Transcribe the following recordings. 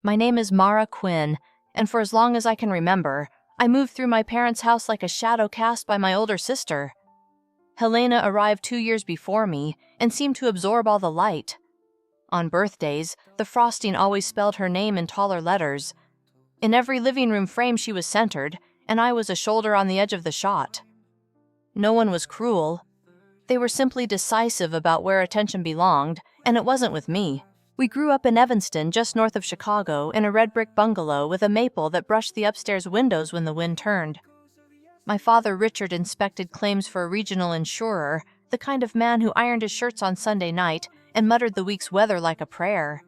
My name is Mara Quinn, and for as long as I can remember, I moved through my parents' house like a shadow cast by my older sister. Helena arrived 2 years before me and seemed to absorb all the light. On birthdays, the frosting always spelled her name in taller letters. In every living room frame she was centered, and I was a shoulder on the edge of the shot. No one was cruel. They were simply decisive about where attention belonged, and it wasn't with me. We grew up in Evanston, just north of Chicago, in a red brick bungalow with a maple that brushed the upstairs windows when the wind turned. My father, Richard, inspected claims for a regional insurer, the kind of man who ironed his shirts on Sunday night and muttered the week's weather like a prayer.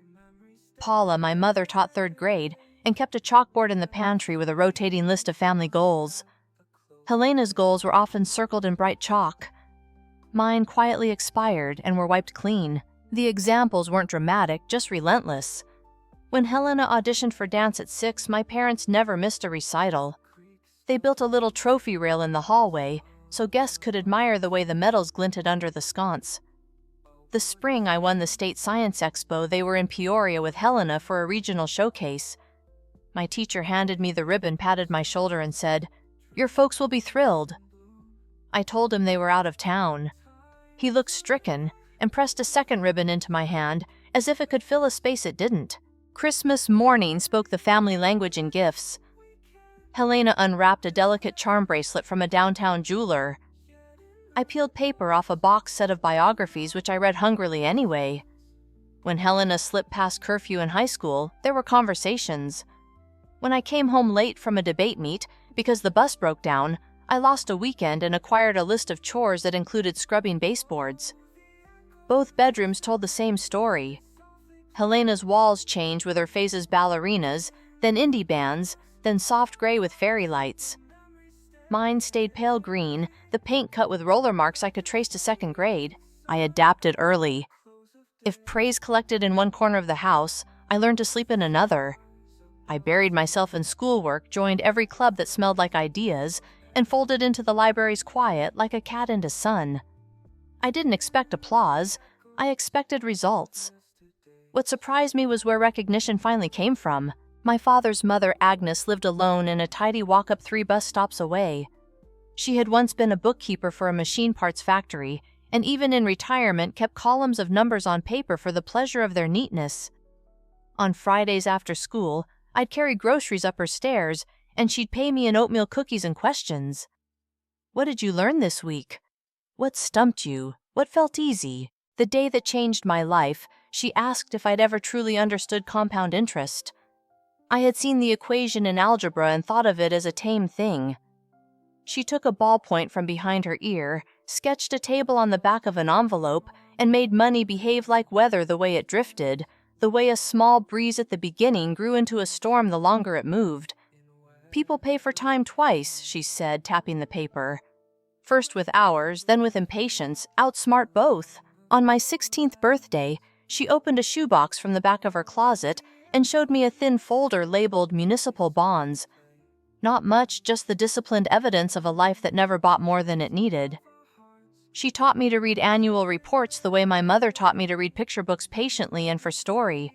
Paula, my mother, taught 3rd grade and kept a chalkboard in the pantry with a rotating list of family goals. Helena's goals were often circled in bright chalk. Mine quietly expired and were wiped clean. The examples weren't dramatic, just relentless. When Helena auditioned for dance at 6, my parents never missed a recital. They built a little trophy rail in the hallway so guests could admire the way the medals glinted under the sconce. The spring I won the State Science Expo, they were in Peoria with Helena for a regional showcase. My teacher handed me the ribbon, patted my shoulder, and said, "Your folks will be thrilled." I told him they were out of town. He looked stricken and pressed a second ribbon into my hand as if it could fill a space it didn't. Christmas morning spoke the family language in gifts. Helena unwrapped a delicate charm bracelet from a downtown jeweler. I peeled paper off a box set of biographies which I read hungrily anyway. When Helena slipped past curfew in high school, there were conversations. When I came home late from a debate meet because the bus broke down, I lost a weekend and acquired a list of chores that included scrubbing baseboards. Both bedrooms told the same story. Helena's walls changed with her phases ballerinas, then indie bands, then soft gray with fairy lights. Mine stayed pale green, the paint cut with roller marks I could trace to 2nd grade. I adapted early. If praise collected in one corner of the house, I learned to sleep in another. I buried myself in schoolwork, joined every club that smelled like ideas, and folded into the library's quiet like a cat into sun. I didn't expect applause. I expected results. What surprised me was where recognition finally came from. My father's mother, Agnes, lived alone in a tidy walk-up 3 bus stops away. She had once been a bookkeeper for a machine parts factory, and even in retirement kept columns of numbers on paper for the pleasure of their neatness. On Fridays after school, I'd carry groceries up her stairs, and she'd pay me in oatmeal cookies and questions. "What did you learn this week? What stumped you? What felt easy?" The day that changed my life, she asked if I'd ever truly understood compound interest. I had seen the equation in algebra and thought of it as a tame thing. She took a ballpoint from behind her ear, sketched a table on the back of an envelope, and made money behave like weather the way it drifted, the way a small breeze at the beginning grew into a storm the longer it moved. "People pay for time twice," she said, tapping the paper. "First with hours, then with impatience, outsmart both." On my 16th birthday, she opened a shoebox from the back of her closet and showed me a thin folder labeled municipal bonds. Not much, just the disciplined evidence of a life that never bought more than it needed. She taught me to read annual reports the way my mother taught me to read picture books patiently and for story.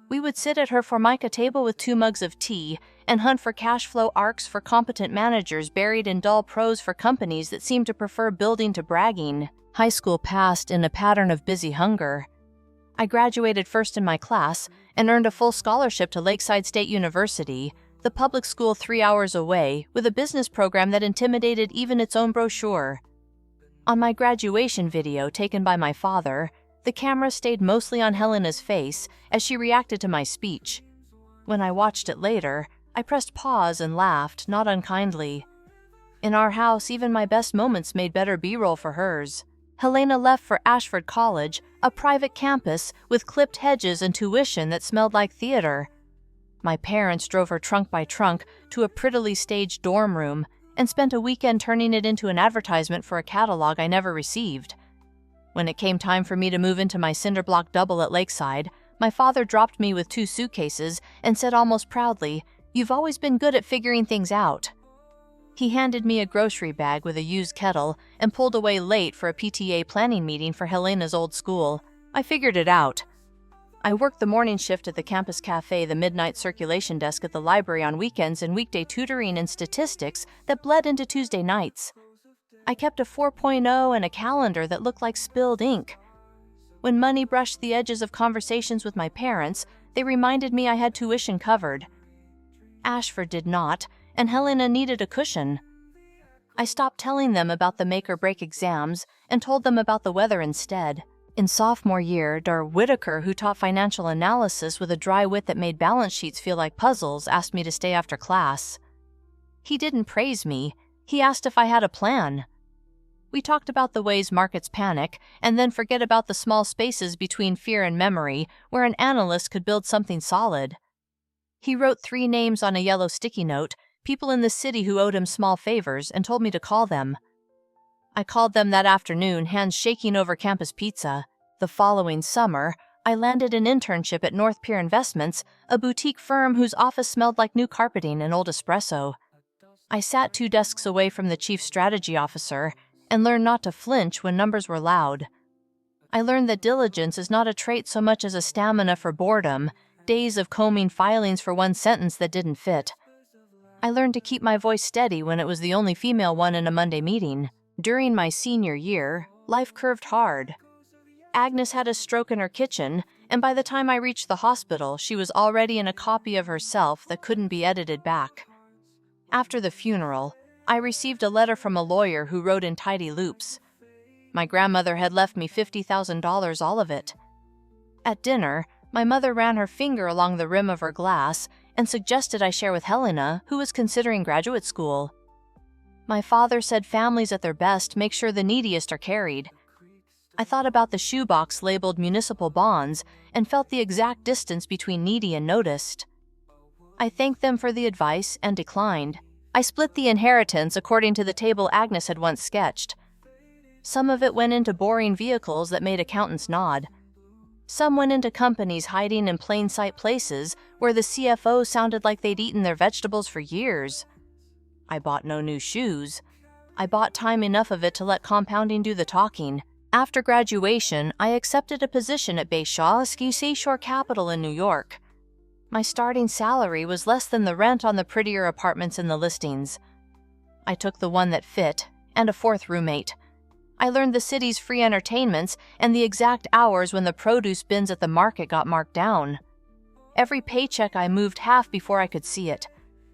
We would sit at her Formica table with 2 mugs of tea and hunt for cash flow arcs for competent managers buried in dull prose for companies that seemed to prefer building to bragging. High school passed in a pattern of busy hunger. I graduated first in my class and earned a full scholarship to Lakeside State University, the public school 3 hours away, with a business program that intimidated even its own brochure. On my graduation video taken by my father, the camera stayed mostly on Helena's face as she reacted to my speech. When I watched it later, I pressed pause and laughed, not unkindly. In our house, even my best moments made better B-roll for hers. Helena left for Ashford College, a private campus with clipped hedges and tuition that smelled like theater. My parents drove her trunk by trunk to a prettily staged dorm room and spent a weekend turning it into an advertisement for a catalog I never received. When it came time for me to move into my cinder block double at Lakeside, my father dropped me with 2 suitcases and said almost proudly, "You've always been good at figuring things out." He handed me a grocery bag with a used kettle and pulled away late for a PTA planning meeting for Helena's old school. I figured it out. I worked the morning shift at the campus cafe, the midnight circulation desk at the library on weekends, and weekday tutoring and statistics that bled into Tuesday nights. I kept a 4.0 and a calendar that looked like spilled ink. When money brushed the edges of conversations with my parents, they reminded me I had tuition covered. Ashford did not, and Helena needed a cushion. I stopped telling them about the make-or-break exams and told them about the weather instead. In sophomore year, Dar Whitaker, who taught financial analysis with a dry wit that made balance sheets feel like puzzles, asked me to stay after class. He didn't praise me. He asked if I had a plan. We talked about the ways markets panic and then forget about the small spaces between fear and memory where an analyst could build something solid. He wrote 3 names on a yellow sticky note, people in the city who owed him small favors, and told me to call them. I called them that afternoon, hands shaking over campus pizza. The following summer, I landed an internship at North Pier Investments, a boutique firm whose office smelled like new carpeting and old espresso. I sat 2 desks away from the chief strategy officer and learned not to flinch when numbers were loud. I learned that diligence is not a trait so much as a stamina for boredom, days of combing filings for one sentence that didn't fit. I learned to keep my voice steady when it was the only female one in a Monday meeting. During my senior year, life curved hard. Agnes had a stroke in her kitchen, and by the time I reached the hospital, she was already in a copy of herself that couldn't be edited back. After the funeral, I received a letter from a lawyer who wrote in tidy loops. My grandmother had left me $50,000, all of it. At dinner, my mother ran her finger along the rim of her glass and suggested I share with Helena, who was considering graduate school. My father said families at their best make sure the neediest are carried. I thought about the shoebox labeled municipal bonds and felt the exact distance between needy and noticed. I thanked them for the advice and declined. I split the inheritance according to the table Agnes had once sketched. Some of it went into boring vehicles that made accountants nod. Some went into companies hiding in plain sight places where the CFO sounded like they'd eaten their vegetables for years. I bought no new shoes. I bought time enough of it to let compounding do the talking. After graduation, I accepted a position at Bayshore Seashore Capital in New York. My starting salary was less than the rent on the prettier apartments in the listings. I took the one that fit, and a 4th roommate. I learned the city's free entertainments and the exact hours when the produce bins at the market got marked down. Every paycheck I moved half before I could see it.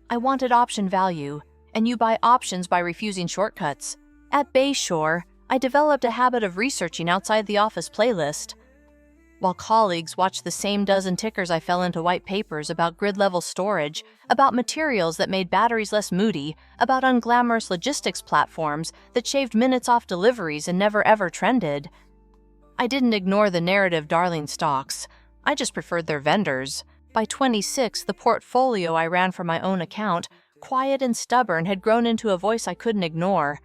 I wanted option value, and you buy options by refusing shortcuts. At Bayshore, I developed a habit of researching outside the office playlist. While colleagues watched the same dozen tickers, I fell into white papers about grid-level storage, about materials that made batteries less moody, about unglamorous logistics platforms that shaved minutes off deliveries and never ever trended. I didn't ignore the narrative darling stocks. I just preferred their vendors. By 26, the portfolio I ran for my own account, quiet and stubborn, had grown into a voice I couldn't ignore.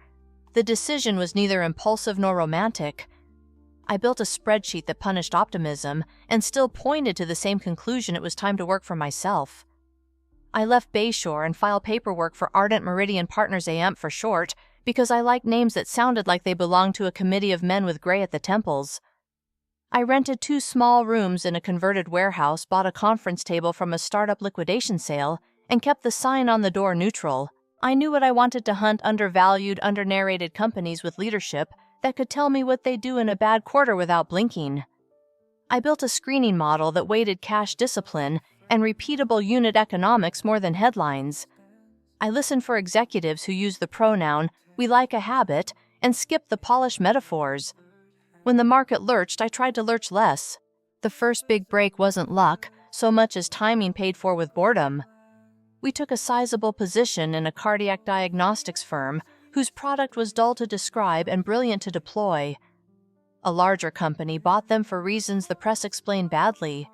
The decision was neither impulsive nor romantic. I built a spreadsheet that punished optimism and still pointed to the same conclusion: it was time to work for myself. I left Bayshore and filed paperwork for Ardent Meridian Partners AM for short because I liked names that sounded like they belonged to a committee of men with gray at the temples. I rented 2 small rooms in a converted warehouse, bought a conference table from a startup liquidation sale, and kept the sign on the door neutral. I knew what I wanted: to hunt undervalued, undernarrated companies with leadership that could tell me what they do in a bad quarter without blinking. I built a screening model that weighted cash discipline and repeatable unit economics more than headlines. I listened for executives who use the pronoun "we like a habit" and skip the polished metaphors. When the market lurched, I tried to lurch less. The first big break wasn't luck, so much as timing paid for with boredom. We took a sizable position in a cardiac diagnostics firm whose product was dull to describe and brilliant to deploy. A larger company bought them for reasons the press explained badly.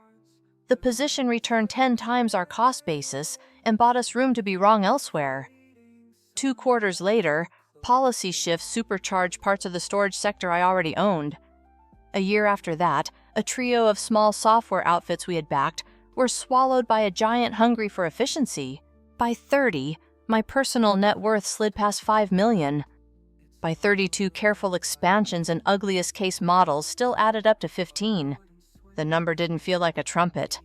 The position returned 10 times our cost basis and bought us room to be wrong elsewhere. 2 quarters later, policy shifts supercharged parts of the storage sector I already owned. A year after that, a trio of small software outfits we had backed were swallowed by a giant hungry for efficiency. By 30, my personal net worth slid past $5 million. By 32, careful expansions and ugliest case models still added up to 15. The number didn't feel like a trumpet.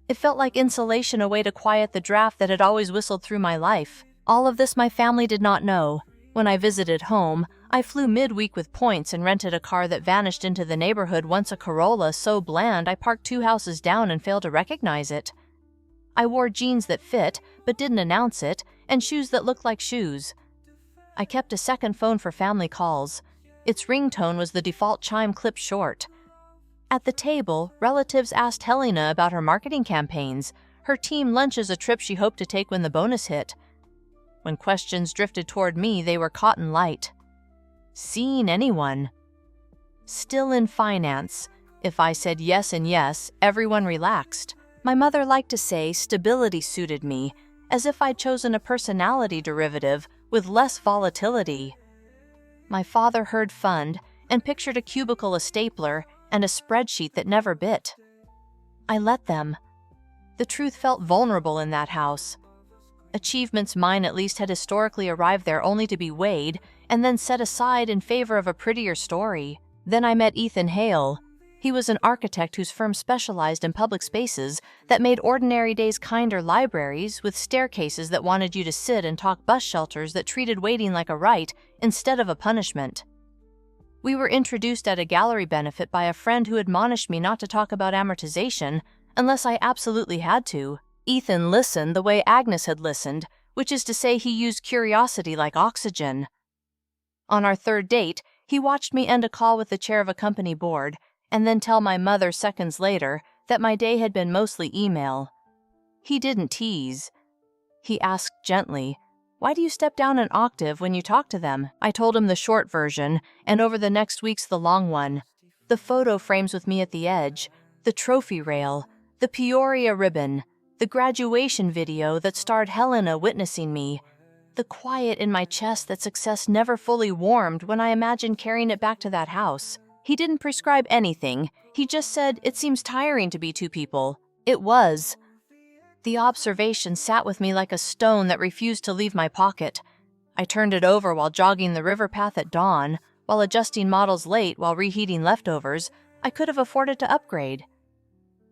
It felt like insulation, a way to quiet the draft that had always whistled through my life. All of this my family did not know. When I visited home, I flew midweek with points and rented a car that vanished into the neighborhood, once a Corolla so bland I parked 2 houses down and failed to recognize it. I wore jeans that fit, but didn't announce it, and shoes that looked like shoes. I kept a second phone for family calls. Its ringtone was the default chime clipped short. At the table, relatives asked Helena about her marketing campaigns, her team lunches, a trip she hoped to take when the bonus hit. When questions drifted toward me, they were cotton light. Seeing anyone? Still in finance. If I said yes and yes, everyone relaxed. My mother liked to say stability suited me, as if I'd chosen a personality derivative with less volatility. My father heard fund and pictured a cubicle, a stapler, and a spreadsheet that never bit. I let them. The truth felt vulnerable in that house. Achievements mine at least had historically arrived there only to be weighed and then set aside in favor of a prettier story. Then I met Ethan Hale. He was an architect whose firm specialized in public spaces that made ordinary days kinder, libraries with staircases that wanted you to sit, and talk bus shelters that treated waiting like a right instead of a punishment. We were introduced at a gallery benefit by a friend who admonished me not to talk about amortization unless I absolutely had to. Ethan listened the way Agnes had listened, which is to say he used curiosity like oxygen. On our third date, he watched me end a call with the chair of a company board and then tell my mother seconds later that my day had been mostly email. He didn't tease. He asked gently, "Why do you step down an octave when you talk to them?" I told him the short version, and over the next weeks the long one. The photo frames with me at the edge, the trophy rail, the Peoria ribbon, the graduation video that starred Helena witnessing me, the quiet in my chest that success never fully warmed when I imagined carrying it back to that house. He didn't prescribe anything. He just said, "It seems tiring to be 2 people." It was. The observation sat with me like a stone that refused to leave my pocket. I turned it over while jogging the river path at dawn, while adjusting models late, while reheating leftovers. I could have afforded to upgrade.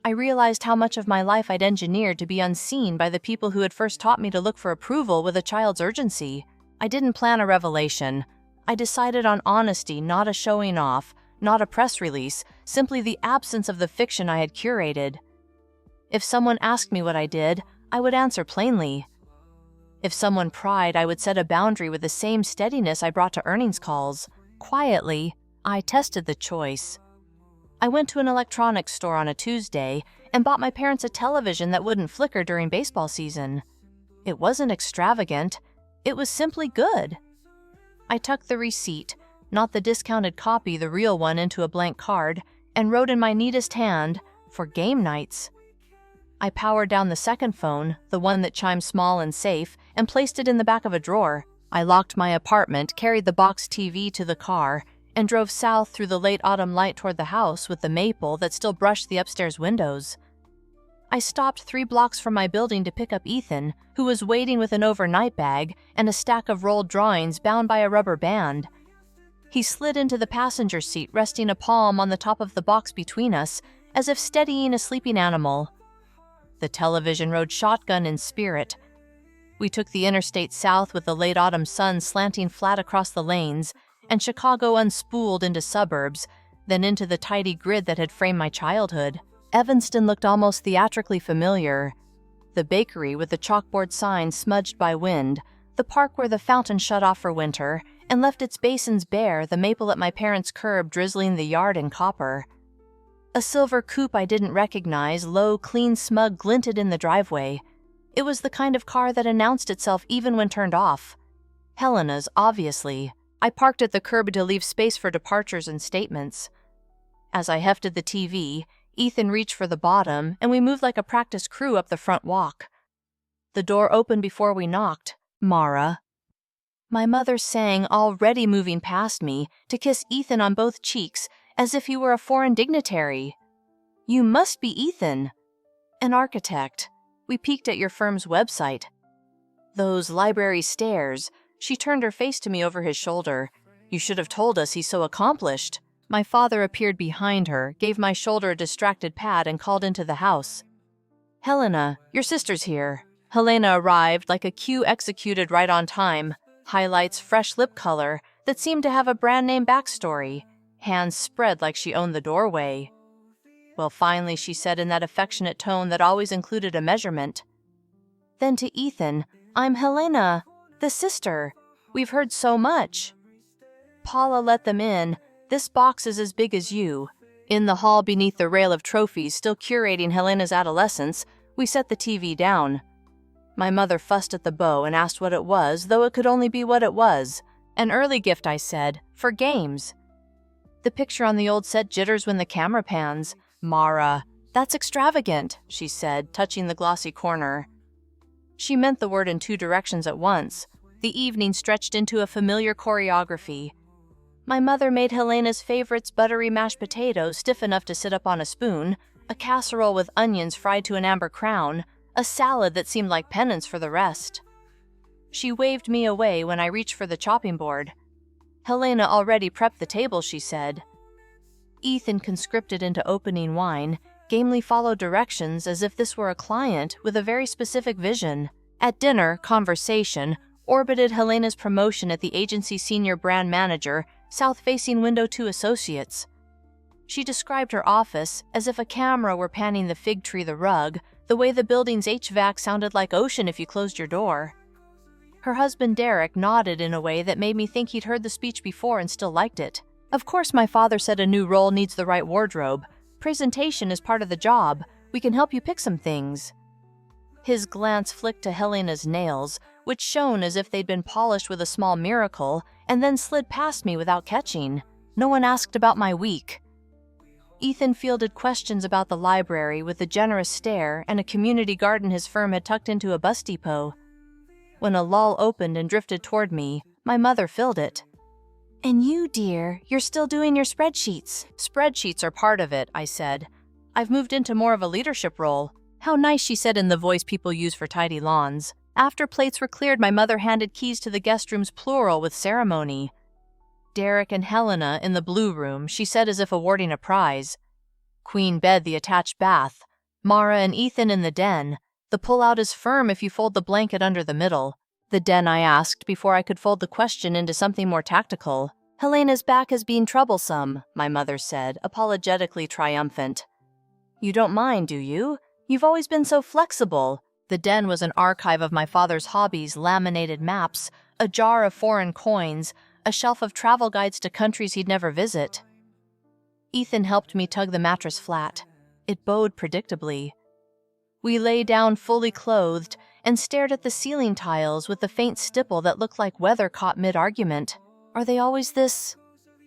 I realized how much of my life I'd engineered to be unseen by the people who had first taught me to look for approval with a child's urgency. I didn't plan a revelation. I decided on honesty, not a showing off, not a press release, simply the absence of the fiction I had curated. If someone asked me what I did, I would answer plainly. If someone pried, I would set a boundary with the same steadiness I brought to earnings calls. Quietly, I tested the choice. I went to an electronics store on a Tuesday and bought my parents a television that wouldn't flicker during baseball season. It wasn't extravagant. It was simply good. I tucked the receipt, not the discounted copy, the real one, into a blank card, and wrote in my neatest hand, "For game nights." I powered down the second phone, the one that chimed small and safe, and placed it in the back of a drawer. I locked my apartment, carried the box TV to the car, and drove south through the late autumn light toward the house with the maple that still brushed the upstairs windows. I stopped 3 blocks from my building to pick up Ethan, who was waiting with an overnight bag and a stack of rolled drawings bound by a rubber band. He slid into the passenger seat, resting a palm on the top of the box between us, as if steadying a sleeping animal. The television rode shotgun in spirit. We took the interstate south with the late autumn sun slanting flat across the lanes, and Chicago unspooled into suburbs, then into the tidy grid that had framed my childhood. Evanston looked almost theatrically familiar. The bakery with the chalkboard sign smudged by wind, the park where the fountain shut off for winter and left its basins bare, the maple at my parents' curb drizzling the yard in copper. A silver coupe I didn't recognize, low, clean smug, glinted in the driveway. It was the kind of car that announced itself even when turned off. Helena's, obviously. I parked at the curb to leave space for departures and statements. As I hefted the TV, Ethan reached for the bottom, and we moved like a practice crew up the front walk. The door opened before we knocked. "Mara." My mother sang, already moving past me, to kiss Ethan on both cheeks, as if he were a foreign dignitary. "You must be Ethan." "An architect. We peeked at your firm's website." "Those library stairs." She turned her face to me over his shoulder. "You should have told us he's so accomplished." My father appeared behind her, gave my shoulder a distracted pat, and called into the house. "Helena, your sister's here." Helena arrived like a cue executed right on time. Highlights fresh lip color that seemed to have a brand name backstory. Hands spread like she owned the doorway. "Well, finally," she said in that affectionate tone that always included a measurement. Then to Ethan, "I'm Helena, the sister. We've heard so much." Paula let them in. "This box is as big as you." In the hall beneath the rail of trophies still curating Helena's adolescence, we set the TV down. My mother fussed at the bow and asked what it was, though it could only be what it was. "An early gift," I said, "for games." "The picture on the old set jitters when the camera pans." "Mara, that's extravagant," she said, touching the glossy corner. She meant the word in two directions at once. The evening stretched into a familiar choreography. My mother made Helena's favorites: buttery mashed potatoes stiff enough to sit up on a spoon, a casserole with onions fried to an amber crown, a salad that seemed like penance for the rest. She waved me away when I reached for the chopping board. "Helena already prepped the table," she said. Ethan, conscripted into opening wine, gamely followed directions as if this were a client with a very specific vision. At dinner, conversation orbited Helena's promotion at the agency's senior brand manager, south-facing window 2 associates. She described her office as if a camera were panning the fig tree, the rug, the way the building's HVAC sounded like ocean if you closed your door. Her husband Derek nodded in a way that made me think he'd heard the speech before and still liked it. Of course, my father said a new role needs the right wardrobe. Presentation is part of the job. We can help you pick some things. His glance flicked to Helena's nails, which shone as if they'd been polished with a small miracle, and then slid past me without catching. No one asked about my week. Ethan fielded questions about the library with a generous stare and a community garden his firm had tucked into a bus depot. When a lull opened and drifted toward me, my mother filled it. "And you, dear, you're still doing your spreadsheets." "Spreadsheets are part of it," I said. "I've moved into more of a leadership role." "How nice," she said in the voice people use for tidy lawns. After plates were cleared, my mother handed keys to the guest rooms plural with ceremony. "Derek and Helena in the blue room," she said as if awarding a prize. "Queen bed, the attached bath. Mara and Ethan in the den. The pull-out is firm if you fold the blanket under the middle." "The den?" I asked before I could fold the question into something more tactical. "Helena's back has been troublesome," my mother said, apologetically triumphant. "You don't mind, do you? You've always been so flexible." The den was an archive of my father's hobbies: laminated maps, a jar of foreign coins, a shelf of travel guides to countries he'd never visit. Ethan helped me tug the mattress flat. It bowed predictably. We lay down fully clothed and stared at the ceiling tiles with the faint stipple that looked like weather caught mid-argument. "Are they always this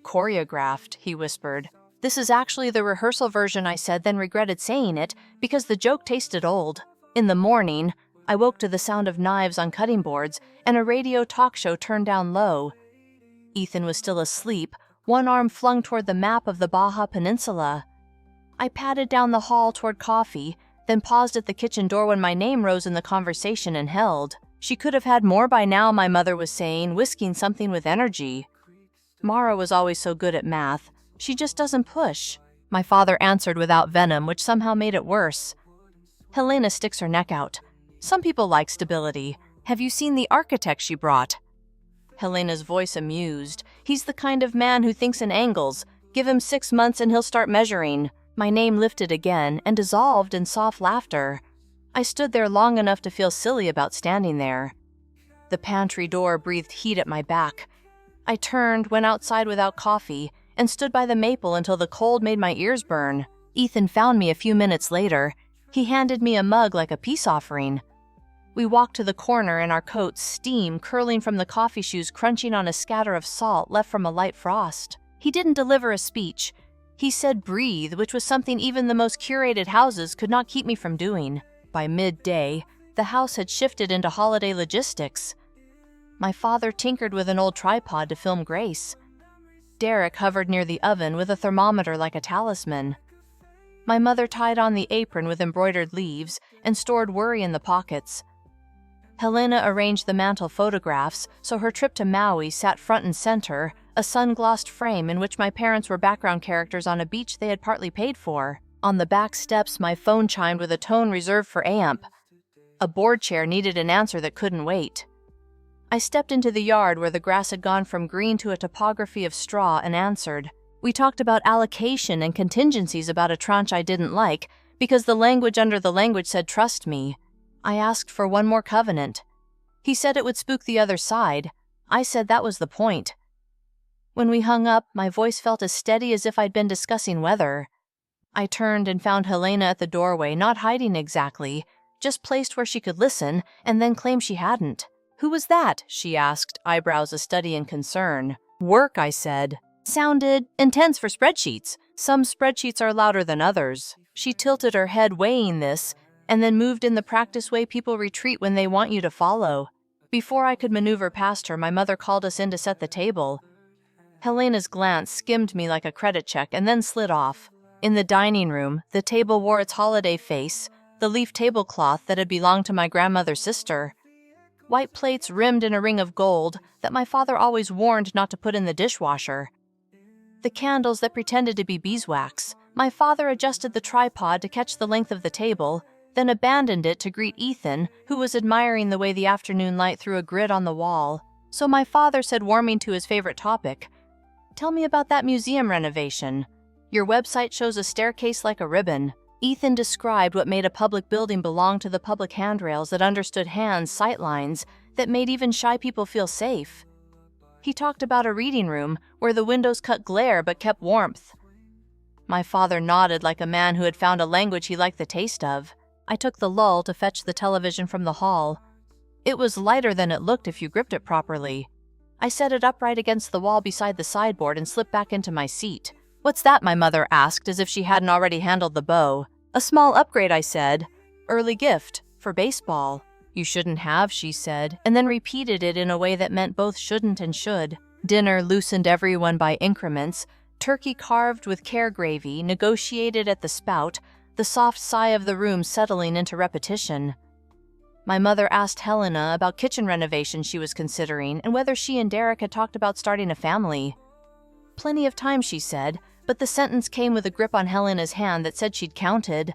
choreographed?" he whispered. "This is actually the rehearsal version," I said, then regretted saying it because the joke tasted old. In the morning, I woke to the sound of knives on cutting boards and a radio talk show turned down low. Ethan was still asleep, one arm flung toward the map of the Baja Peninsula. I padded down the hall toward coffee, then paused at the kitchen door when my name rose in the conversation and held. "She could have had more by now," my mother was saying, whisking something with energy. "Mara was always so good at math. She just doesn't push," my father answered without venom, which somehow made it worse. "Helena sticks her neck out. Some people like stability. Have you seen the architect she brought?" Helena's voice amused. "He's the kind of man who thinks in angles. Give him 6 months and he'll start measuring." My name lifted again and dissolved in soft laughter. I stood there long enough to feel silly about standing there. The pantry door breathed heat at my back. I turned, went outside without coffee, and stood by the maple until the cold made my ears burn. Ethan found me a few minutes later. He handed me a mug like a peace offering. We walked to the corner in our coats, steam curling from the coffee shoes crunching on a scatter of salt left from a light frost. He didn't deliver a speech. He said breathe, which was something even the most curated houses could not keep me from doing. By midday, the house had shifted into holiday logistics. My father tinkered with an old tripod to film Grace. Derek hovered near the oven with a thermometer like a talisman. My mother tied on the apron with embroidered leaves and stored worry in the pockets. Helena arranged the mantel photographs so her trip to Maui sat front and center, a sun-glossed frame in which my parents were background characters on a beach they had partly paid for. On the back steps, my phone chimed with a tone reserved for AMP. A board chair needed an answer that couldn't wait. I stepped into the yard where the grass had gone from green to a topography of straw and answered. We talked about allocation and contingencies about a tranche I didn't like because the language under the language said trust me. I asked for one more covenant. He said it would spook the other side. I said that was the point. When we hung up, my voice felt as steady as if I'd been discussing weather. I turned and found Helena at the doorway, not hiding exactly, just placed where she could listen and then claim she hadn't. Who was that? She asked, eyebrows a study in concern. Work, I said. Sounded intense for spreadsheets. Some spreadsheets are louder than others. She tilted her head, weighing this, and then moved in the practice way people retreat when they want you to follow. Before I could maneuver past her, my mother called us in to set the table. Helena's glance skimmed me like a credit check and then slid off. In the dining room, the table wore its holiday face, the leaf tablecloth that had belonged to my grandmother's sister. White plates rimmed in a ring of gold that my father always warned not to put in the dishwasher. The candles that pretended to be beeswax. My father adjusted the tripod to catch the length of the table, then abandoned it to greet Ethan, who was admiring the way the afternoon light threw a grid on the wall. So my father said, warming to his favorite topic, "Tell me about that museum renovation. Your website shows a staircase like a ribbon." Ethan described what made a public building belong to the public handrails that understood hands, sight lines, that made even shy people feel safe. He talked about a reading room where the windows cut glare but kept warmth. My father nodded like a man who had found a language he liked the taste of. I took the lull to fetch the television from the hall. It was lighter than it looked if you gripped it properly. I set it upright against the wall beside the sideboard and slipped back into my seat. "What's that?" my mother asked, as if she hadn't already handled the bow. "A small upgrade," I said. "Early gift, for baseball." "You shouldn't have," she said, and then repeated it in a way that meant both shouldn't and should. Dinner loosened everyone by increments, turkey carved with care gravy, negotiated at the spout, the soft sigh of the room settling into repetition. My mother asked Helena about kitchen renovations she was considering and whether she and Derek had talked about starting a family. "Plenty of time," she said, but the sentence came with a grip on Helena's hand that said she'd counted.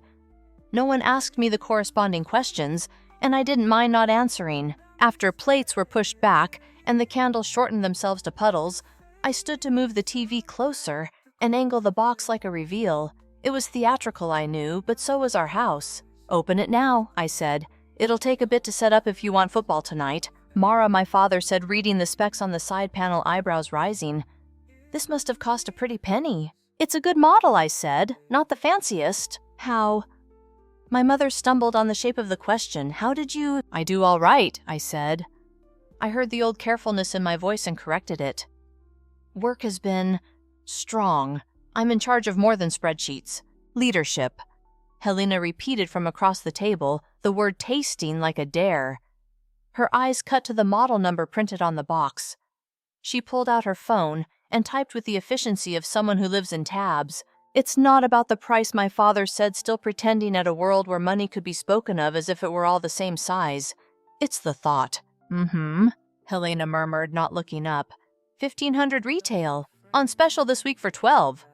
No one asked me the corresponding questions, and I didn't mind not answering. After plates were pushed back and the candles shortened themselves to puddles, I stood to move the TV closer and angle the box like a reveal. It was theatrical, I knew, but so was our house. "Open it now," I said. "It'll take a bit to set up if you want football tonight." "Mara," my father said, reading the specs on the side panel, eyebrows rising. "This must have cost a pretty penny." "It's a good model," I said. "Not the fanciest." "How?" My mother stumbled on the shape of the question. "How did you—" "I do all right," I said. I heard the old carefulness in my voice and corrected it. "Work has been strong. I'm in charge of more than spreadsheets. Leadership." Helena repeated from across the table, the word tasting like a dare. Her eyes cut to the model number printed on the box. She pulled out her phone and typed with the efficiency of someone who lives in tabs. "It's not about the price," my father said, still pretending at a world where money could be spoken of as if it were all the same size. "It's the thought." "Mm-hmm," Helena murmured, not looking up. 1,500 retail. On special this week for 12.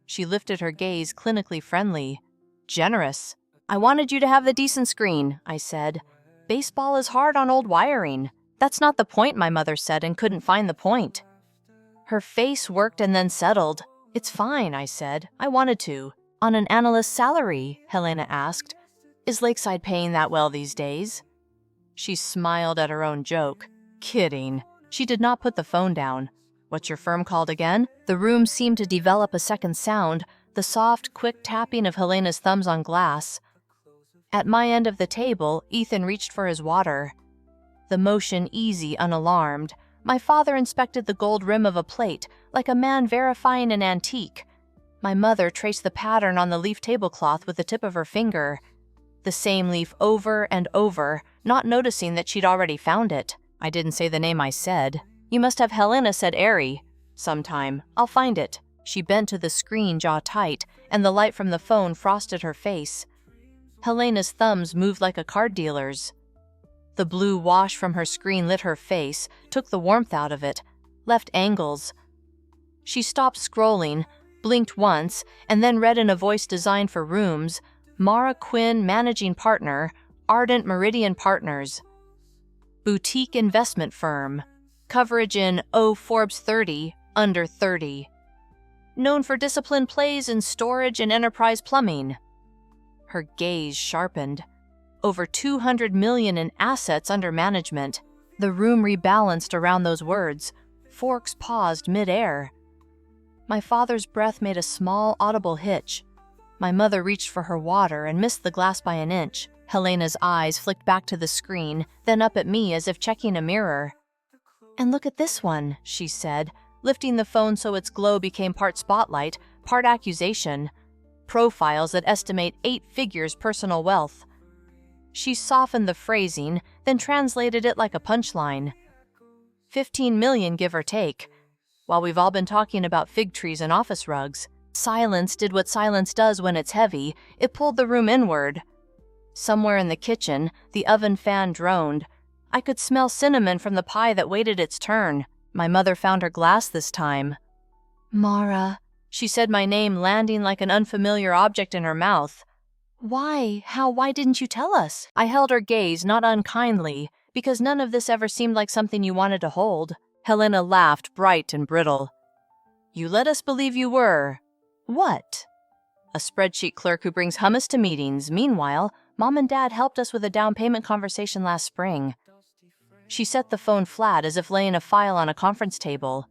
She lifted her gaze, clinically friendly. "Generous. I wanted you to have the decent screen," I said. "Baseball is hard on old wiring." "That's not the point," my mother said, and couldn't find the point. Her face worked and then settled. "It's fine," I said. "I wanted to." "On an analyst's salary?" Helena asked. "Is Lakeside paying that well these days?" She smiled at her own joke. "Kidding." She did not put the phone down. "What's your firm called again?" The room seemed to develop a second sound, the soft, quick tapping of Helena's thumbs on glass. At my end of the table, Ethan reached for his water. The motion easy, unalarmed. My father inspected the gold rim of a plate, like a man verifying an antique. My mother traced the pattern on the leaf tablecloth with the tip of her finger. The same leaf over and over, not noticing that she'd already found it. I didn't say the name I said. "You must have Helena," said Ari. "Sometime. I'll find it." She bent to the screen, jaw tight, and the light from the phone frosted her face. Helena's thumbs moved like a card dealer's. The blue wash from her screen lit her face, took the warmth out of it, left angles. She stopped scrolling, blinked once, and then read in a voice designed for rooms, Mara Quinn, Managing Partner, Ardent Meridian Partners. Boutique investment firm. Coverage in Forbes 30, under 30. Known for disciplined plays in storage and enterprise plumbing. Her gaze sharpened. Over $200 million in assets under management. The room rebalanced around those words. Forks paused mid-air. My father's breath made a small, audible hitch. My mother reached for her water and missed the glass by an inch. Helena's eyes flicked back to the screen, then up at me as if checking a mirror. "And look at this one," she said, lifting the phone so its glow became part spotlight, part accusation. Profiles that estimate 8 figures personal wealth. She softened the phrasing, then translated it like a punchline. 15 million, give or take. While we've all been talking about fig trees and office rugs, silence did what silence does when it's heavy. It pulled the room inward. Somewhere in the kitchen, the oven fan droned. I could smell cinnamon from the pie that waited its turn. My mother found her glass this time. "Mara," she said my name landing like an unfamiliar object in her mouth. "Why didn't you tell us?" I held her gaze, not unkindly, because none of this ever seemed like something you wanted to hold. Helena laughed, bright and brittle. "You let us believe you were." "What?" "A spreadsheet clerk who brings hummus to meetings. Meanwhile, Mom and Dad helped us with a down payment conversation last spring." She set the phone flat as if laying a file on a conference table.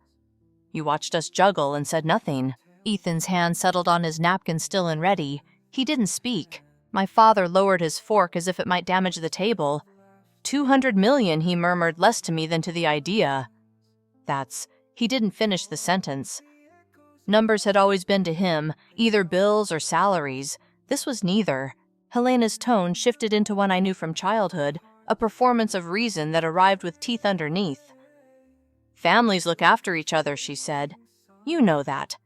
"You watched us juggle and said nothing." Ethan's hand settled on his napkin still and ready. He didn't speak. My father lowered his fork as if it might damage the table. 200 million, he murmured, less to me than to the idea. He didn't finish the sentence. Numbers had always been to him, either bills or salaries. This was neither. Helena's tone shifted into one I knew from childhood, a performance of reason that arrived with teeth underneath. "Families look after each other," she said. "You know that.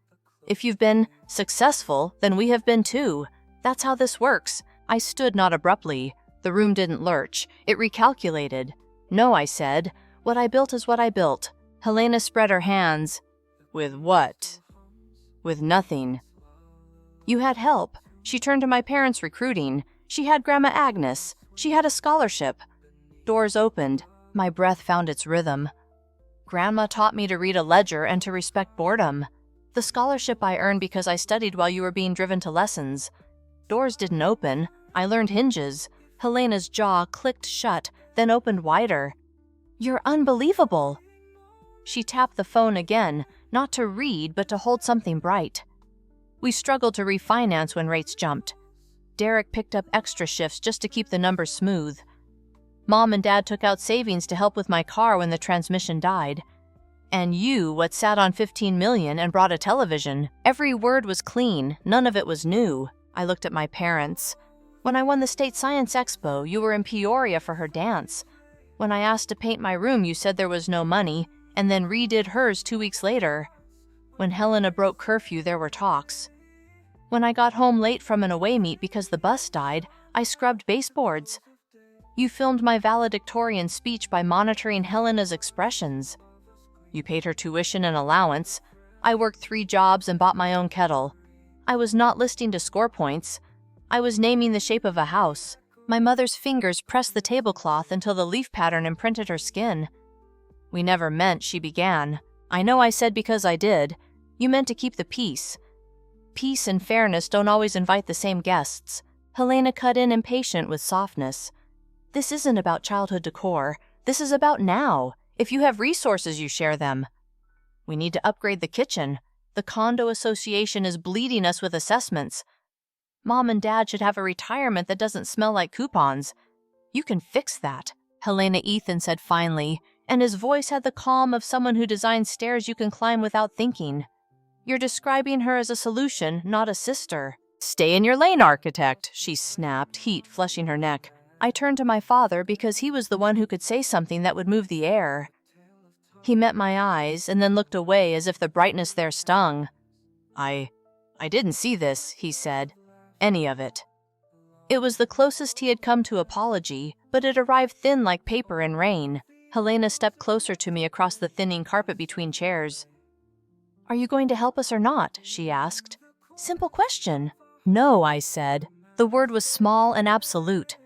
If you've been successful, then we have been too. That's how this works." I stood not abruptly. The room didn't lurch. It recalculated. "No," I said. "What I built is what I built." Helena spread her hands. "With what?" "With nothing." "You had help." She turned to my parents' recruiting. She had Grandma Agnes. She had a scholarship. Doors opened. My breath found its rhythm. Grandma taught me to read a ledger and to respect boredom. The scholarship I earned because I studied while you were being driven to lessons. Doors didn't open. I learned hinges. Helena's jaw clicked shut, then opened wider. "You're unbelievable." She tapped the phone again, not to read, but to hold something bright. We struggled to refinance when rates jumped. Derek picked up extra shifts just to keep the numbers smooth. Mom and Dad took out savings to help with my car when the transmission died. And you, what sat on 15 million and brought a television. Every word was clean, none of it was new. I looked at my parents. When I won the State Science Expo, you were in Peoria for her dance. When I asked to paint my room, you said there was no money, and then redid hers 2 weeks later. When Helena broke curfew, there were talks. When I got home late from an away meet because the bus died, I scrubbed baseboards. You filmed my valedictorian speech by monitoring Helena's expressions. You paid her tuition and allowance. I worked 3 jobs and bought my own kettle. I was not listing to score points. I was naming the shape of a house. My mother's fingers pressed the tablecloth until the leaf pattern imprinted her skin. "We never meant," she began. "I know I said because I did. You meant to keep the peace. Peace and fairness don't always invite the same guests." Helena cut in impatient with softness. "This isn't about childhood decor. This is about now. If you have resources, you share them. We need to upgrade the kitchen. The condo association is bleeding us with assessments. Mom and Dad should have a retirement that doesn't smell like coupons. You can fix that," Helena Ethan said finally, and his voice had the calm of someone who designs stairs you can climb without thinking. "You're describing her as a solution, not a sister." "Stay in your lane, architect," she snapped, heat flushing her neck. I turned to my father because he was the one who could say something that would move the air. He met my eyes and then looked away as if the brightness there stung. I didn't see this," he said. "Any of it." It was the closest he had come to apology, but it arrived thin like paper in rain. Helena stepped closer to me across the thinning carpet between chairs. "Are you going to help us or not?" she asked. Simple question. "No," I said. The word was small and absolute.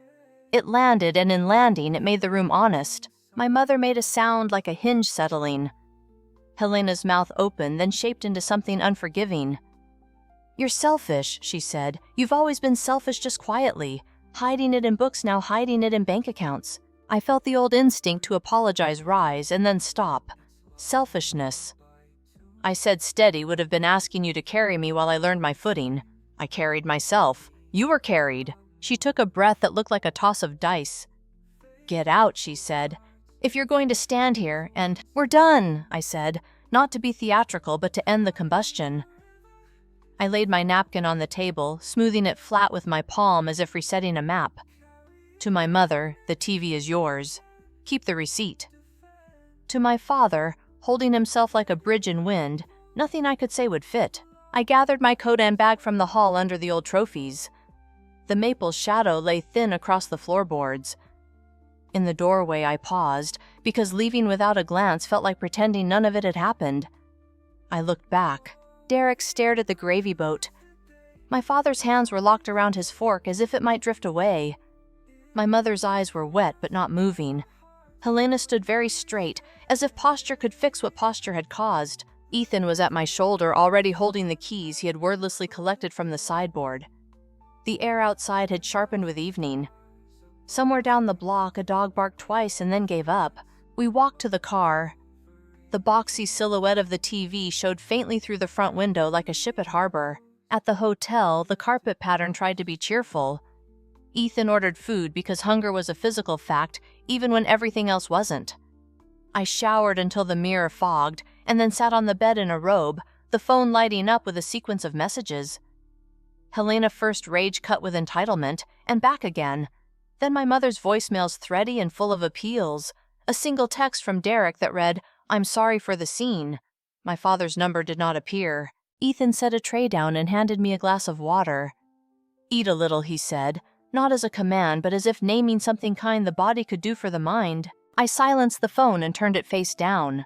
It landed, and in landing, it made the room honest. My mother made a sound like a hinge settling. Helena's mouth opened, then shaped into something unforgiving. "You're selfish," she said. "You've always been selfish just quietly. Hiding it in books, now hiding it in bank accounts." I felt the old instinct to apologize rise and then stop. Selfishness. I said steady would have been asking you to carry me while I learned my footing. I carried myself. You were carried. She took a breath that looked like a toss of dice. "Get out," she said. "If you're going to stand here and—" "We're done," I said, not to be theatrical but to end the combustion. I laid my napkin on the table, smoothing it flat with my palm as if resetting a map. To my mother, "The TV is yours. Keep the receipt." To my father, holding himself like a bridge in wind, nothing I could say would fit. I gathered my coat and bag from the hall under the old trophies. The maple shadow lay thin across the floorboards. In the doorway I paused, because leaving without a glance felt like pretending none of it had happened. I looked back. Derek stared at the gravy boat. My father's hands were locked around his fork as if it might drift away. My mother's eyes were wet but not moving. Helena stood very straight, as if posture could fix what posture had caused. Ethan was at my shoulder, already holding the keys he had wordlessly collected from the sideboard. The air outside had sharpened with evening. Somewhere down the block, a dog barked twice and then gave up. We walked to the car. The boxy silhouette of the TV showed faintly through the front window like a ship at harbor. At the hotel, the carpet pattern tried to be cheerful. Ethan ordered food because hunger was a physical fact, even when everything else wasn't. I showered until the mirror fogged, and then sat on the bed in a robe, the phone lighting up with a sequence of messages. Helena first rage cut with entitlement, and back again. Then my mother's voicemails thready and full of appeals. A single text from Derek that read, "I'm sorry for the scene." My father's number did not appear. Ethan set a tray down and handed me a glass of water. "Eat a little," he said, not as a command, but as if naming something kind the body could do for the mind. I silenced the phone and turned it face down.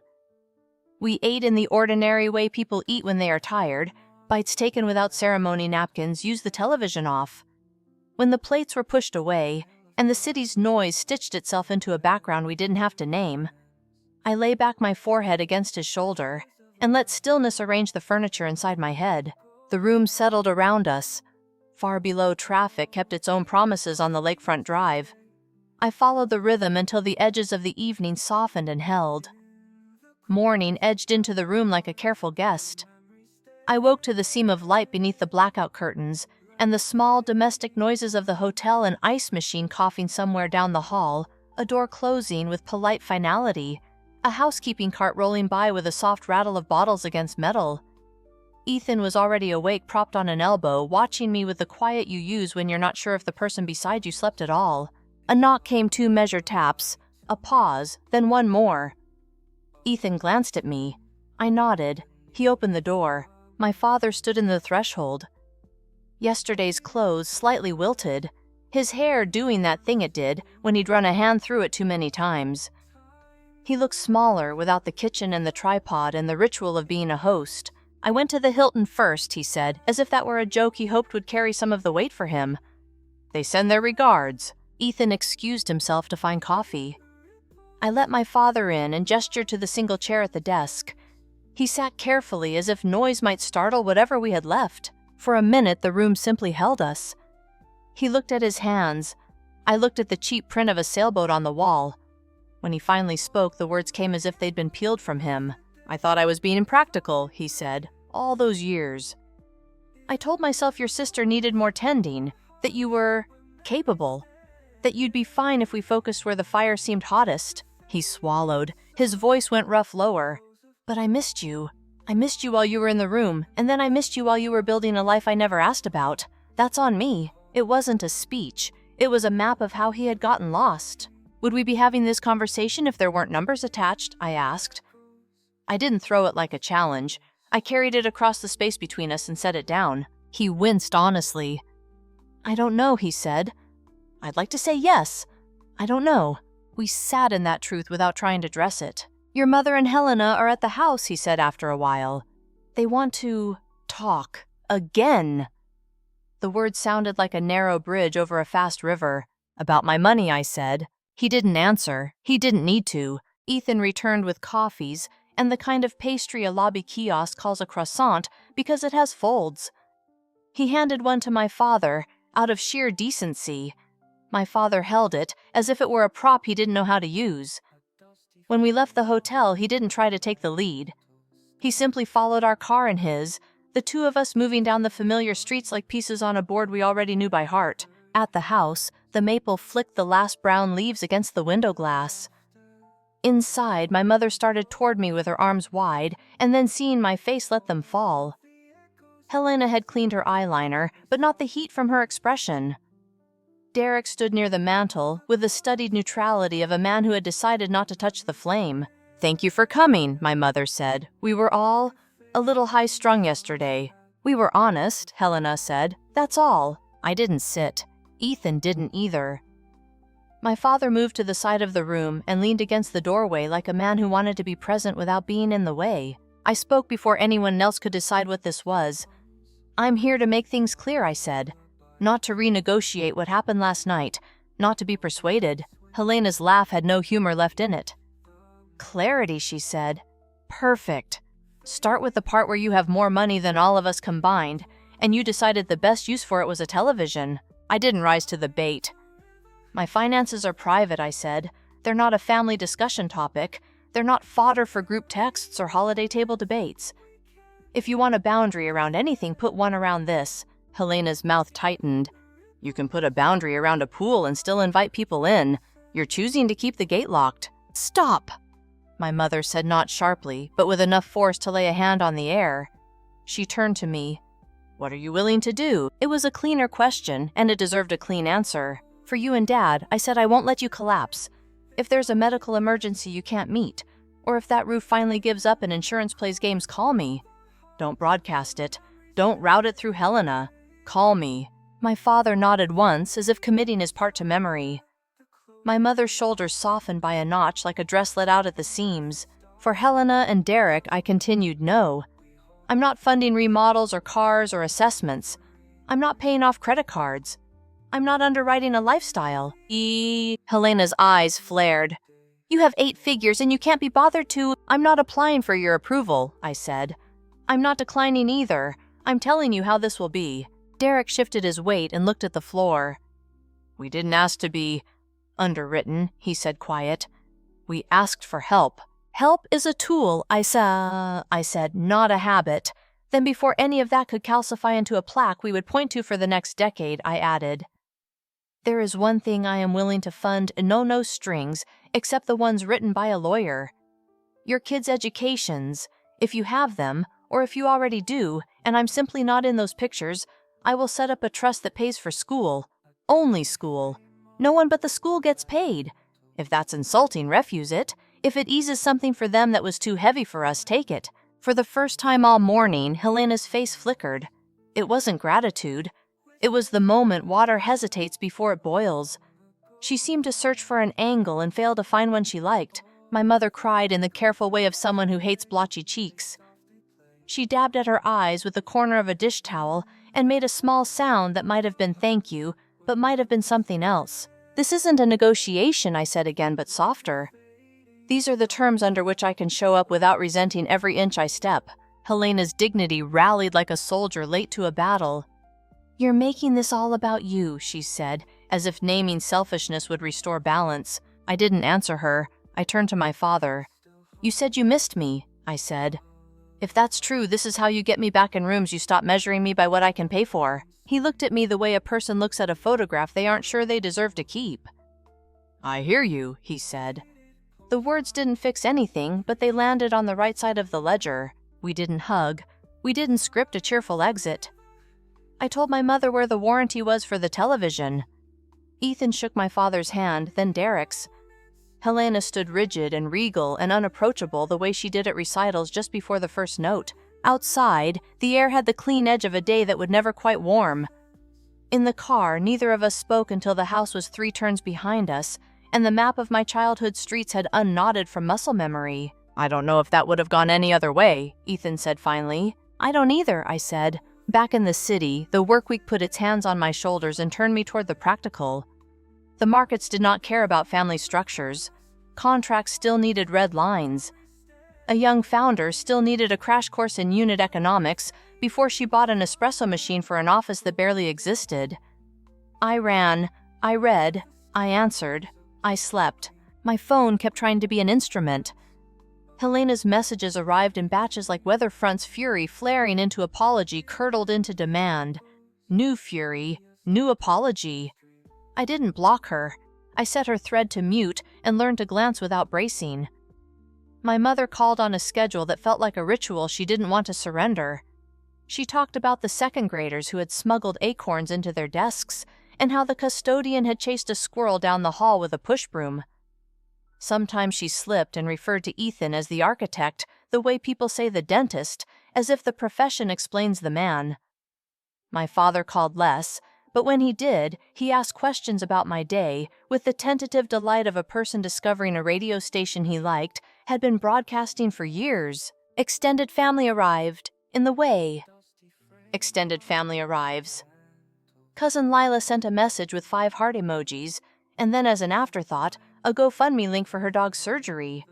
We ate in the ordinary way people eat when they are tired. Bites taken without ceremony, napkins, used the television off. When the plates were pushed away, and the city's noise stitched itself into a background we didn't have to name, I lay back my forehead against his shoulder and let stillness arrange the furniture inside my head. The room settled around us. Far below, traffic kept its own promises on the lakefront drive. I followed the rhythm until the edges of the evening softened and held. Morning edged into the room like a careful guest. I woke to the seam of light beneath the blackout curtains, and the small domestic noises of the hotel and ice machine coughing somewhere down the hall, a door closing with polite finality, a housekeeping cart rolling by with a soft rattle of bottles against metal. Ethan was already awake, propped on an elbow, watching me with the quiet you use when you're not sure if the person beside you slept at all. A knock came, 2 measured taps, a pause, then one more. Ethan glanced at me. I nodded. He opened the door. My father stood in the threshold. Yesterday's clothes slightly wilted, his hair doing that thing it did when he'd run a hand through it too many times. He looked smaller without the kitchen and the tripod and the ritual of being a host. "I went to the Hilton first," he said, as if that were a joke he hoped would carry some of the weight for him. "They send their regards." Ethan excused himself to find coffee. I let my father in and gestured to the single chair at the desk. He sat carefully as if noise might startle whatever we had left. For a minute, the room simply held us. He looked at his hands. I looked at the cheap print of a sailboat on the wall. When he finally spoke, the words came as if they'd been peeled from him. "I thought I was being impractical," he said, "all those years. I told myself your sister needed more tending, that you were capable, that you'd be fine if we focused where the fire seemed hottest." He swallowed. His voice went rough lower. "But I missed you. I missed you while you were in the room, and then I missed you while you were building a life I never asked about. That's on me." It wasn't a speech. It was a map of how he had gotten lost. "Would we be having this conversation if there weren't numbers attached?" I asked. I didn't throw it like a challenge. I carried it across the space between us and set it down. He winced honestly. "I don't know," he said. I'd like to say yes. I don't know. We sat in that truth without trying to dress it. "Your mother and Helena are at the house," he said after a while. They want to talk again. The words sounded like a narrow bridge over a fast river. About my money, I said. He didn't answer. He didn't need to. Ethan returned with coffees and the kind of pastry a lobby kiosk calls a croissant because it has folds. He handed one to my father out of sheer decency. My father held it as if it were a prop he didn't know how to use. When we left the hotel, he didn't try to take the lead. He simply followed our car and his, the two of us moving down the familiar streets like pieces on a board we already knew by heart. At the house, the maple flicked the last brown leaves against the window glass. Inside, my mother started toward me with her arms wide, and then seeing my face let them fall. Helena had cleaned her eyeliner, but not the heat from her expression. Derek stood near the mantel with the studied neutrality of a man who had decided not to touch the flame. "Thank you for coming," my mother said. "We were all a little high-strung yesterday." "We were honest," Helena said. "That's all." I didn't sit. Ethan didn't either. My father moved to the side of the room and leaned against the doorway like a man who wanted to be present without being in the way. I spoke before anyone else could decide what this was. "I'm here to make things clear," I said. "Not to renegotiate what happened last night, not to be persuaded." Helena's laugh had no humor left in it. "Clarity," she said. "Perfect. Start with the part where you have more money than all of us combined, and you decided the best use for it was a television." I didn't rise to the bait. "My finances are private," I said. "They're not a family discussion topic. They're not fodder for group texts or holiday table debates. If you want a boundary around anything, put one around this." Helena's mouth tightened. "You can put a boundary around a pool and still invite people in. You're choosing to keep the gate locked." "Stop!" my mother said, not sharply, but with enough force to lay a hand on the air. She turned to me. "What are you willing to do?" It was a cleaner question, and it deserved a clean answer. "For you and Dad," I said, "I won't let you collapse. If there's a medical emergency you can't meet, or if that roof finally gives up and insurance plays games, call me. Don't broadcast it. Don't route it through Helena. Call me." My father nodded once, as if committing his part to memory. My mother's shoulders softened by a notch like a dress let out at the seams. For Helena and Derek, I continued, "No. I'm not funding remodels or cars or assessments. I'm not paying off credit cards. I'm not underwriting a lifestyle." Helena's eyes flared. "You have 8 figures and you can't be bothered to—" "I'm not applying for your approval," I said. "I'm not declining either. I'm telling you how this will be." Derek shifted his weight and looked at the floor. "We didn't ask to be underwritten," he said, quiet. "We asked for help." "Help is a tool," I said, "not a habit." Then before any of that could calcify into a plaque we would point to for the next decade, I added, "There is one thing I am willing to fund, and no strings, except the ones written by a lawyer. Your kids' educations, if you have them, or if you already do, and I'm simply not in those pictures, I will set up a trust that pays for school. Only school. No one but the school gets paid. If that's insulting, refuse it. If it eases something for them that was too heavy for us, take it." For the first time all morning, Helena's face flickered. It wasn't gratitude. It was the moment water hesitates before it boils. She seemed to search for an angle and fail to find one she liked. My mother cried in the careful way of someone who hates blotchy cheeks. She dabbed at her eyes with the corner of a dish towel and made a small sound that might have been thank you, but might have been something else. "This isn't a negotiation," I said again, but softer. "These are the terms under which I can show up without resenting every inch I step." Helena's dignity rallied like a soldier late to a battle. "You're making this all about you," she said, as if naming selfishness would restore balance. I didn't answer her. I turned to my father. "You said you missed me," I said. "If that's true, this is how you get me back in rooms you stop measuring me by what I can pay for." He looked at me the way a person looks at a photograph they aren't sure they deserve to keep. "I hear you," he said. The words didn't fix anything, but they landed on the right side of the ledger. We didn't hug. We didn't script a cheerful exit. I told my mother where the warranty was for the television. Ethan shook my father's hand, then Derek's. Helena stood rigid and regal and unapproachable the way she did at recitals just before the first note. Outside, the air had the clean edge of a day that would never quite warm. In the car, neither of us spoke until the house was 3 turns behind us, and the map of my childhood streets had unknotted from muscle memory. I don't know if that would have gone any other way, Ethan said finally. I don't either, I said. Back in the city, the work week put its hands on my shoulders and turned me toward the practical. The markets did not care about family structures. Contracts still needed red lines. A young founder still needed a crash course in unit economics before she bought an espresso machine for an office that barely existed. I ran, I read, I answered, I slept. My phone kept trying to be an instrument. Helena's messages arrived in batches like weather fronts, fury flaring into apology curdled into demand. New fury, new apology. I didn't block her. I set her thread to mute and learned to glance without bracing. My mother called on a schedule that felt like a ritual she didn't want to surrender. She talked about the second graders who had smuggled acorns into their desks and how the custodian had chased a squirrel down the hall with a push broom. Sometimes she slipped and referred to Ethan as the architect, the way people say the dentist, as if the profession explains the man. My father called less, but when he did, he asked questions about my day with the tentative delight of a person discovering a radio station he liked had been broadcasting for years. Extended family arrived. In the way. Extended family arrives. Cousin Lila sent a message with 5 heart emojis, and then as an afterthought, a GoFundMe link for her dog's surgery.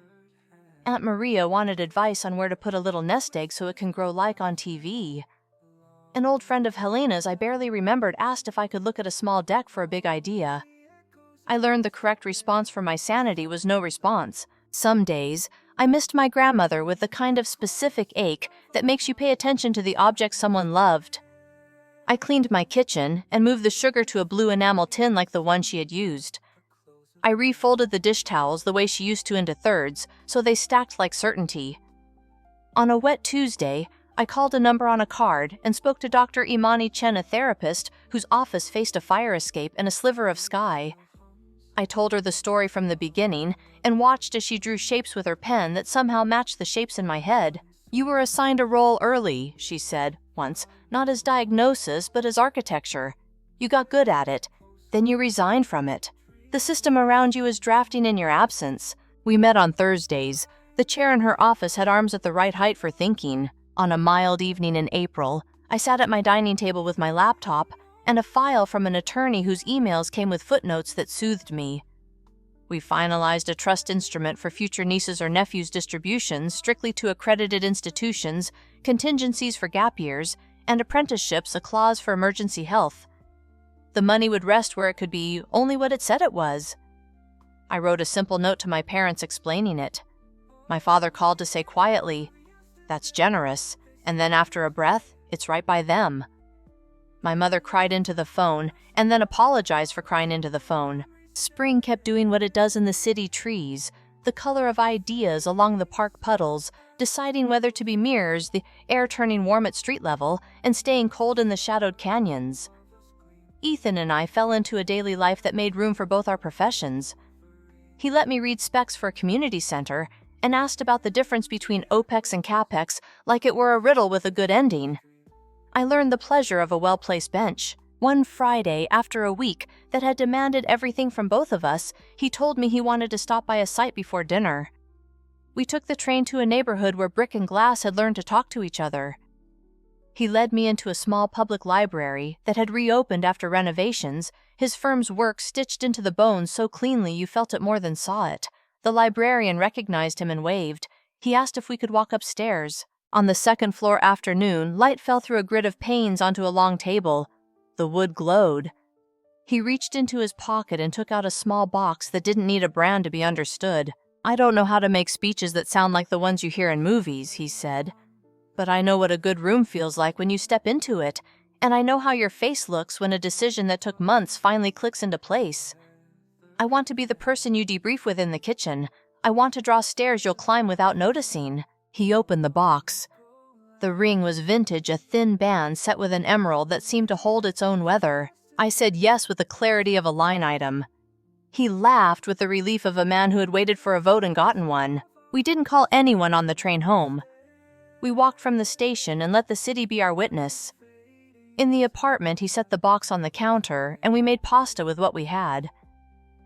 Aunt Maria wanted advice on where to put a little nest egg so it can grow like on TV. An old friend of Helena's I barely remembered asked if I could look at a small deck for a big idea. I learned the correct response for my sanity was no response. Some days, I missed my grandmother with the kind of specific ache that makes you pay attention to the object someone loved. I cleaned my kitchen and moved the sugar to a blue enamel tin like the one she had used. I refolded the dish towels the way she used to into thirds, so they stacked like certainty. On a wet Tuesday, I called a number on a card and spoke to Dr. Imani Chen, a therapist whose office faced a fire escape and a sliver of sky. I told her the story from the beginning and watched as she drew shapes with her pen that somehow matched the shapes in my head. You were assigned a role early, she said once, not as diagnosis but as architecture. You got good at it. Then you resigned from it. The system around you is drafting in your absence. We met on Thursdays. The chair in her office had arms at the right height for thinking. On a mild evening in April, I sat at my dining table with my laptop and a file from an attorney whose emails came with footnotes that soothed me. We finalized a trust instrument for future nieces or nephews' distributions strictly to accredited institutions, contingencies for gap years, and apprenticeships, a clause for emergency health. The money would rest where it could be only what it said it was. I wrote a simple note to my parents explaining it. My father called to say quietly, "That's generous," and then after a breath, "It's right by them." My mother cried into the phone and then apologized for crying into the phone. Spring kept doing what it does in the city trees, the color of ideas along the park puddles, deciding whether to be mirrors, the air turning warm at street level, and staying cold in the shadowed canyons. Ethan and I fell into a daily life that made room for both our professions. He let me read specs for a community center and asked about the difference between OPEX and CAPEX like it were a riddle with a good ending. I learned the pleasure of a well-placed bench. One Friday, after a week that had demanded everything from both of us, he told me he wanted to stop by a site before dinner. We took the train to a neighborhood where brick and glass had learned to talk to each other. He led me into a small public library that had reopened after renovations, his firm's work stitched into the bones so cleanly you felt it more than saw it. The librarian recognized him and waved. He asked if we could walk upstairs. On the second-floor afternoon, light fell through a grid of panes onto a long table. The wood glowed. He reached into his pocket and took out a small box that didn't need a brand to be understood. "I don't know how to make speeches that sound like the ones you hear in movies," he said. "But I know what a good room feels like when you step into it, and I know how your face looks when a decision that took months finally clicks into place. I want to be the person you debrief with in the kitchen. I want to draw stairs you'll climb without noticing." He opened the box. The ring was vintage, a thin band set with an emerald that seemed to hold its own weather. I said yes with the clarity of a line item. He laughed with the relief of a man who had waited for a vote and gotten one. We didn't call anyone on the train home. We walked from the station and let the city be our witness. In the apartment, he set the box on the counter, and we made pasta with what we had.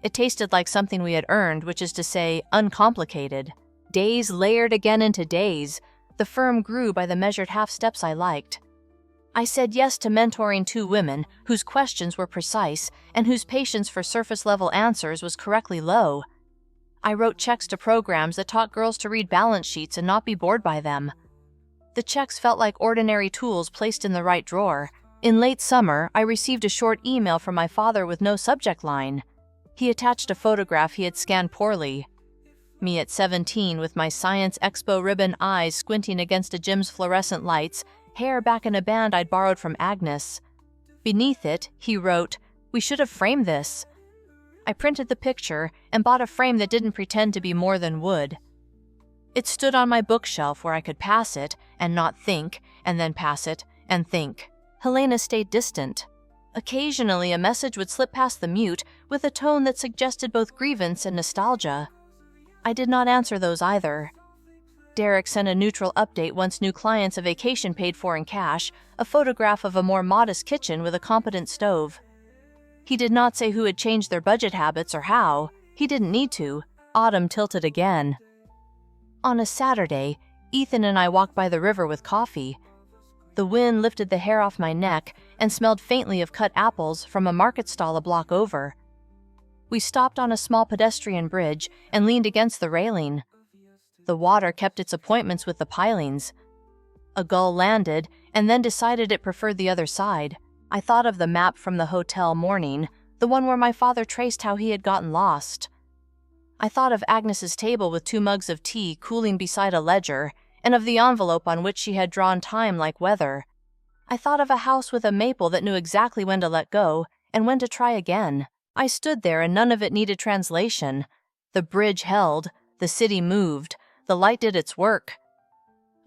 It tasted like something we had earned, which is to say, uncomplicated. Days layered again into days. The firm grew by the measured half steps I liked. I said yes to mentoring 2 women whose questions were precise and whose patience for surface-level answers was correctly low. I wrote checks to programs that taught girls to read balance sheets and not be bored by them. The checks felt like ordinary tools placed in the right drawer. In late summer, I received a short email from my father with no subject line. He attached a photograph he had scanned poorly. Me at 17 with my Science Expo ribbon eyes squinting against a gym's fluorescent lights, hair back in a band I'd borrowed from Agnes. Beneath it, he wrote, "We should have framed this." I printed the picture and bought a frame that didn't pretend to be more than wood. It stood on my bookshelf where I could pass it and not think, and then pass it and think. Helena stayed distant. Occasionally, a message would slip past the mute with a tone that suggested both grievance and nostalgia. I did not answer those either. Derek sent a neutral update once new clients a vacation paid for in cash, a photograph of a more modest kitchen with a competent stove. He did not say who had changed their budget habits or how. He didn't need to. Autumn tilted again. On a Saturday, Ethan and I walked by the river with coffee. The wind lifted the hair off my neck and smelled faintly of cut apples from a market stall a block over. We stopped on a small pedestrian bridge and leaned against the railing. The water kept its appointments with the pilings. A gull landed and then decided it preferred the other side. I thought of the map from the hotel morning, the one where my father traced how he had gotten lost. I thought of Agnes's table with 2 mugs of tea cooling beside a ledger, and of the envelope on which she had drawn time like weather. I thought of a house with a maple that knew exactly when to let go and when to try again. I stood there and none of it needed translation. The bridge held, the city moved, the light did its work.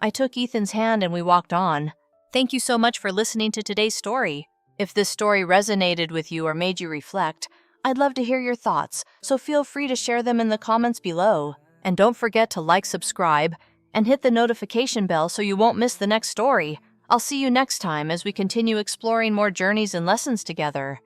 I took Ethan's hand and we walked on. Thank you so much for listening to today's story. If this story resonated with you or made you reflect, I'd love to hear your thoughts, so feel free to share them in the comments below. And don't forget to like, subscribe, and hit the notification bell so you won't miss the next story. I'll see you next time as we continue exploring more journeys and lessons together.